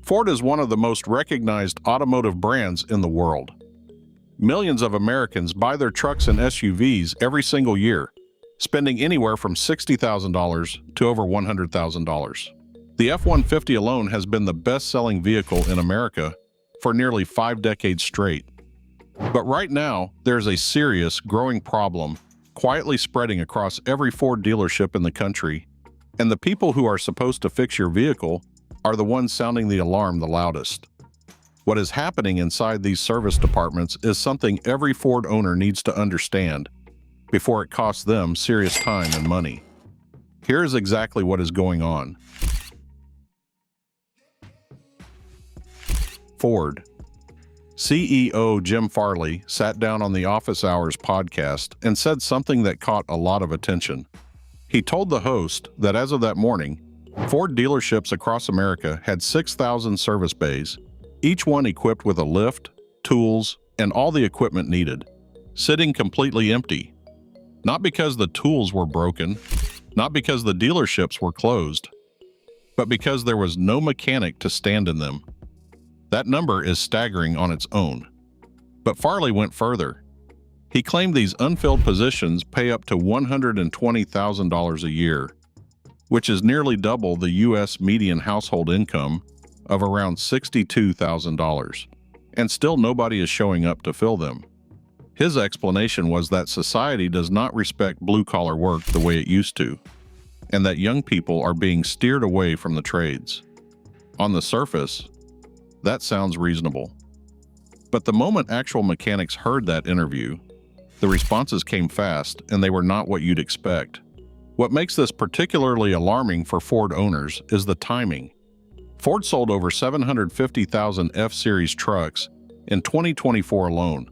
Ford is one of the most recognized automotive brands in the world. Millions of Americans buy their trucks and SUVs every single year, spending anywhere from $60,000 to over $100,000. The F-150 alone has been the best-selling vehicle in America for nearly 5 decades straight. But right now, there's a serious, growing problem quietly spreading across every Ford dealership in the country, and the people who are supposed to fix your vehicle are the ones sounding the alarm the loudest. What is happening inside these service departments is something every Ford owner needs to understand before it costs them serious time and money. Here is exactly what is going on. Ford CEO Jim Farley sat down on the Office Hours podcast and said something that caught a lot of attention. He told the host that as of that morning, Ford dealerships across America had 6,000 service bays, each one equipped with a lift, tools, and all the equipment needed, sitting completely empty. Not because the tools were broken, not because the dealerships were closed, but because there was no mechanic to stand in them. That number is staggering on its own. But Farley went further. He claimed these unfilled positions pay up to $120,000 a year, which is nearly double the U.S. median household income of around $62,000, and still nobody is showing up to fill them. His explanation was that society does not respect blue-collar work the way it used to, and that young people are being steered away from the trades. On the surface, that sounds reasonable. But the moment actual mechanics heard that interview, the responses came fast, and they were not what you'd expect. What makes this particularly alarming for Ford owners is the timing. Ford sold over 750,000 F-Series trucks in 2024 alone.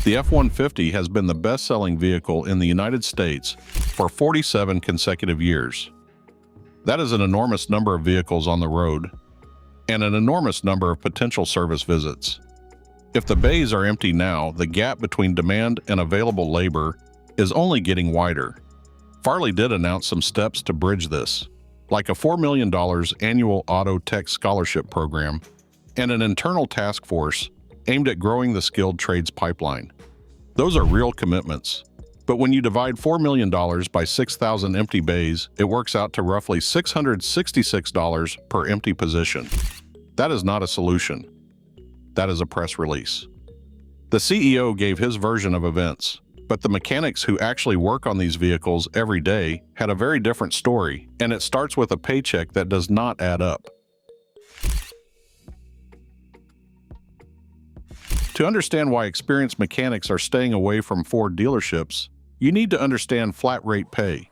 The F-150 has been the best-selling vehicle in the United States for 47 consecutive years. That is an enormous number of vehicles on the road, and an enormous number of potential service visits. If the bays are empty now, the gap between demand and available labor is only getting wider. Farley did announce some steps to bridge this, like a $4 million annual auto tech scholarship program and an internal task force aimed at growing the skilled trades pipeline. Those are real commitments. But when you divide $4 million by 6,000 empty bays, it works out to roughly $666 per empty position. That is not a solution. That is a press release. The CEO gave his version of events, but the mechanics who actually work on these vehicles every day had a very different story, and it starts with a paycheck that does not add up. To understand why experienced mechanics are staying away from Ford dealerships, you need to understand flat rate pay.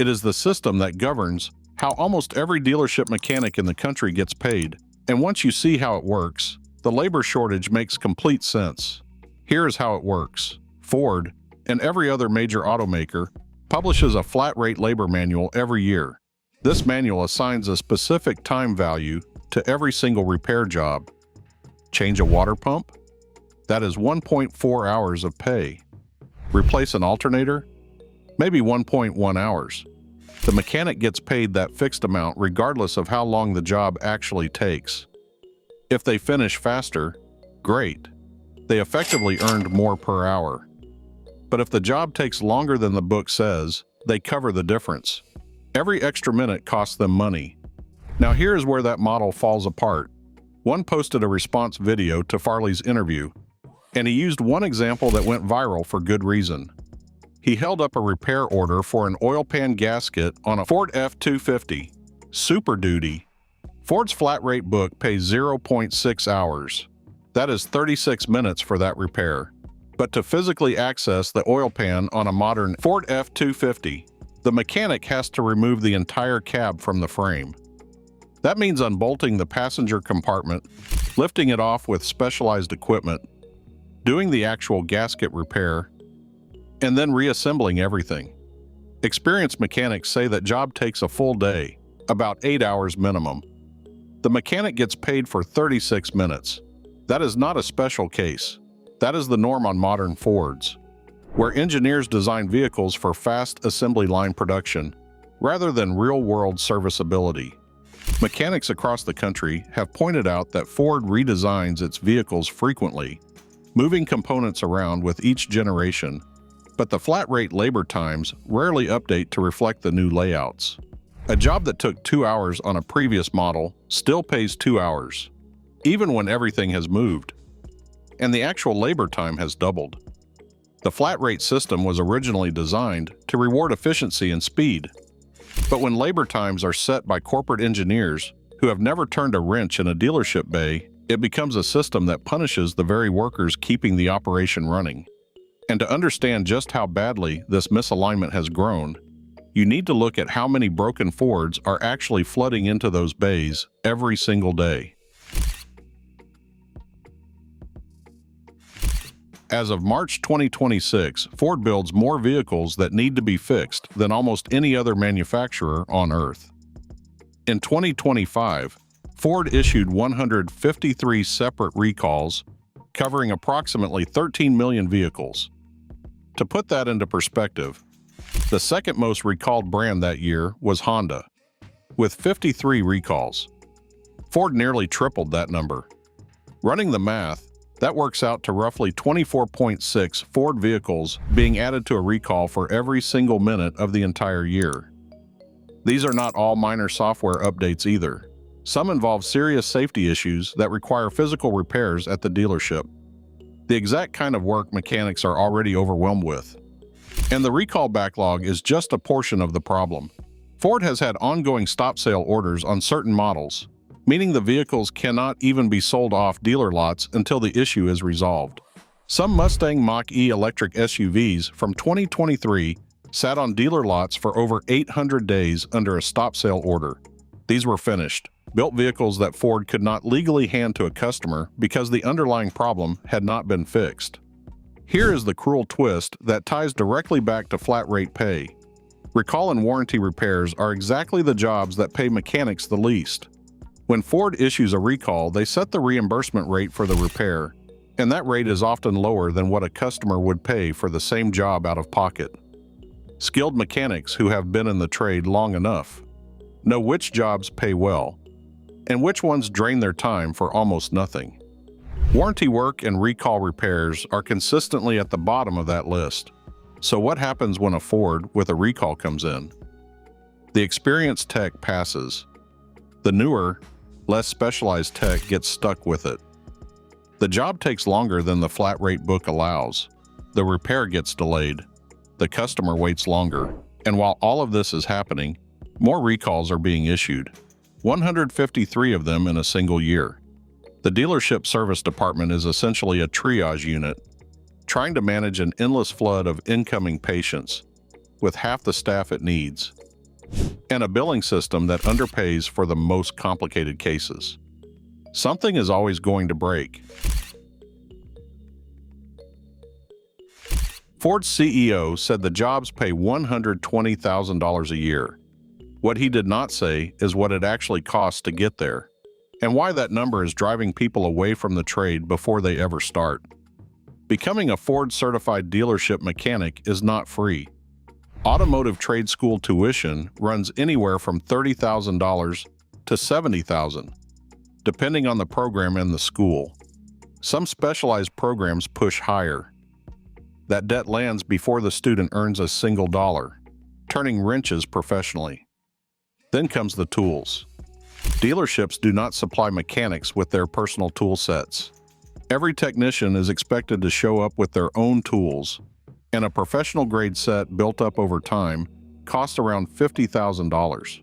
It is the system that governs how almost every dealership mechanic in the country gets paid, and once you see how it works, the labor shortage makes complete sense. Here is how it works. Ford, and every other major automaker, publishes a flat-rate labor manual every year. This manual assigns a specific time value to every single repair job. Change a water pump? That is 1.4 hours of pay. Replace an alternator? Maybe 1.1 hours. The mechanic gets paid that fixed amount regardless of how long the job actually takes. If they finish faster, great. They effectively earned more per hour. But if the job takes longer than the book says, they cover the difference. Every extra minute costs them money. Now here is where that model falls apart. One posted a response video to Farley's interview, and he used one example that went viral for good reason. He held up a repair order for an oil pan gasket on a Ford F-250, Super Duty. Ford's flat rate book pays 0.6 hours. That is 36 minutes for that repair. But to physically access the oil pan on a modern Ford F-250, the mechanic has to remove the entire cab from the frame. That means unbolting the passenger compartment, lifting it off with specialized equipment, doing the actual gasket repair, and then reassembling everything. Experienced mechanics say that job takes a full day, about 8 hours minimum. The mechanic gets paid for 36 minutes. That is not a special case. That is the norm on modern Fords, where engineers design vehicles for fast assembly line production rather than real-world serviceability. Mechanics across the country have pointed out that Ford redesigns its vehicles frequently, moving components around with each generation, but the flat-rate labor times rarely update to reflect the new layouts. A job that took 2 hours on a previous model still pays 2 hours, even when everything has moved, and the actual labor time has doubled. The flat-rate system was originally designed to reward efficiency and speed, but when labor times are set by corporate engineers who have never turned a wrench in a dealership bay, it becomes a system that punishes the very workers keeping the operation running. And to understand just how badly this misalignment has grown, you need to look at how many broken Fords are actually flooding into those bays every single day. As of March 2026, Ford builds more vehicles that need to be fixed than almost any other manufacturer on Earth. In 2025, Ford issued 153 separate recalls, covering approximately 13 million vehicles. To put that into perspective, the second most recalled brand that year was Honda, with 53 recalls. Ford nearly tripled that number. Running the math, that works out to roughly 24.6 Ford vehicles being added to a recall for every single minute of the entire year. These are not all minor software updates either. Some involve serious safety issues that require physical repairs at the dealership, the exact kind of work mechanics are already overwhelmed with. And the recall backlog is just a portion of the problem. Ford has had ongoing stop sale orders on certain models, meaning the vehicles cannot even be sold off dealer lots until the issue is resolved. Some Mustang Mach-E electric SUVs from 2023 sat on dealer lots for over 800 days under a stop sale order. These were finished, built vehicles that Ford could not legally hand to a customer because the underlying problem had not been fixed. Here is the cruel twist that ties directly back to flat-rate pay. Recall and warranty repairs are exactly the jobs that pay mechanics the least. When Ford issues a recall, they set the reimbursement rate for the repair, and that rate is often lower than what a customer would pay for the same job out of pocket. Skilled mechanics who have been in the trade long enough know which jobs pay well, and which ones drain their time for almost nothing. Warranty work and recall repairs are consistently at the bottom of that list. So what happens when a Ford with a recall comes in? The experienced tech passes. The newer, less specialized tech gets stuck with it. The job takes longer than the flat rate book allows. The repair gets delayed. The customer waits longer. And while all of this is happening, more recalls are being issued. 153 of them in a single year. The dealership service department is essentially a triage unit, trying to manage an endless flood of incoming patients, with half the staff it needs, and a billing system that underpays for the most complicated cases. Something is always going to break. Ford's CEO said the jobs pay $120,000 a year. What he did not say is what it actually costs to get there, and why that number is driving people away from the trade before they ever start. Becoming a Ford-certified dealership mechanic is not free. Automotive trade school tuition runs anywhere from $30,000 to $70,000, depending on the program and the school. Some specialized programs push higher. That debt lands before the student earns a single dollar, turning wrenches professionally. Then comes the tools. Dealerships do not supply mechanics with their personal tool sets. Every technician is expected to show up with their own tools, and a professional-grade set built up over time costs around $50,000.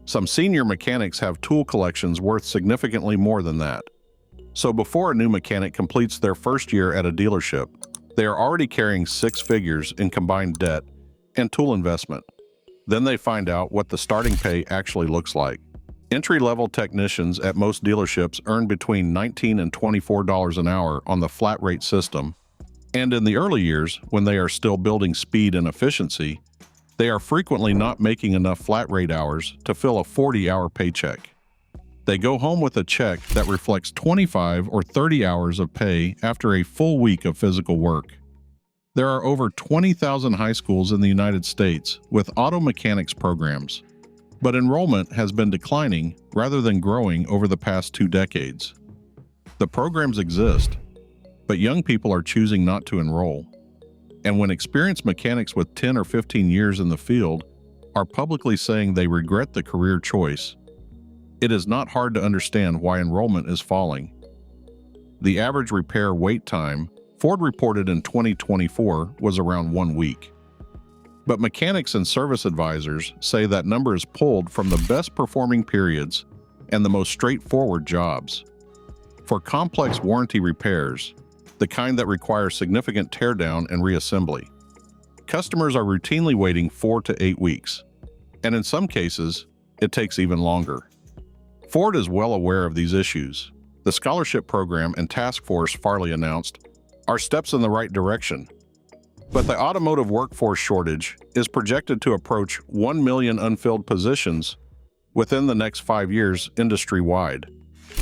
Some senior mechanics have tool collections worth significantly more than that. So before a new mechanic completes their first year at a dealership, they are already carrying 6 figures in combined debt and tool investment. Then they find out what the starting pay actually looks like. Entry-level technicians at most dealerships earn between $19 and $24 an hour on the flat-rate system, and in the early years, when they are still building speed and efficiency, they are frequently not making enough flat-rate hours to fill a 40-hour paycheck. They go home with a check that reflects 25 or 30 hours of pay after a full week of physical work. There are over 20,000 high schools in the United States with auto mechanics programs. But enrollment has been declining rather than growing over the past 2 decades. The programs exist, but young people are choosing not to enroll. And when experienced mechanics with 10 or 15 years in the field are publicly saying they regret the career choice, it is not hard to understand why enrollment is falling. The average repair wait time Ford reported in 2024 was around 1 week. But mechanics and service advisors say that number is pulled from the best performing periods and the most straightforward jobs. For complex warranty repairs, the kind that require significant teardown and reassembly, customers are routinely waiting 4 to 8 weeks, and in some cases, it takes even longer. Ford is well aware of these issues. The scholarship program and task force Farley announced are steps in the right direction. But the automotive workforce shortage is projected to approach 1 million unfilled positions within the next 5 years industry-wide.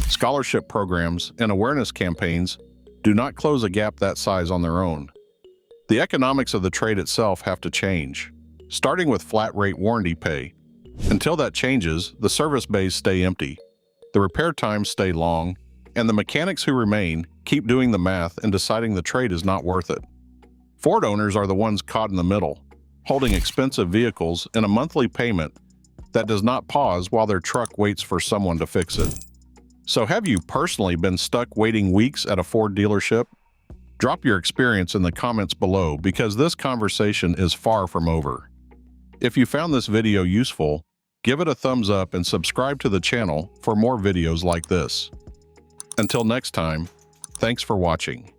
Scholarship programs and awareness campaigns do not close a gap that size on their own. The economics of the trade itself have to change, starting with flat-rate warranty pay. Until that changes, the service bays stay empty, the repair times stay long, and the mechanics who remain keep doing the math and deciding the trade is not worth it. Ford owners are the ones caught in the middle, holding expensive vehicles and a monthly payment that does not pause while their truck waits for someone to fix it. So have you personally been stuck waiting weeks at a Ford dealership? Drop your experience in the comments below because this conversation is far from over. If you found this video useful, give it a thumbs up and subscribe to the channel for more videos like this. Until next time, thanks for watching.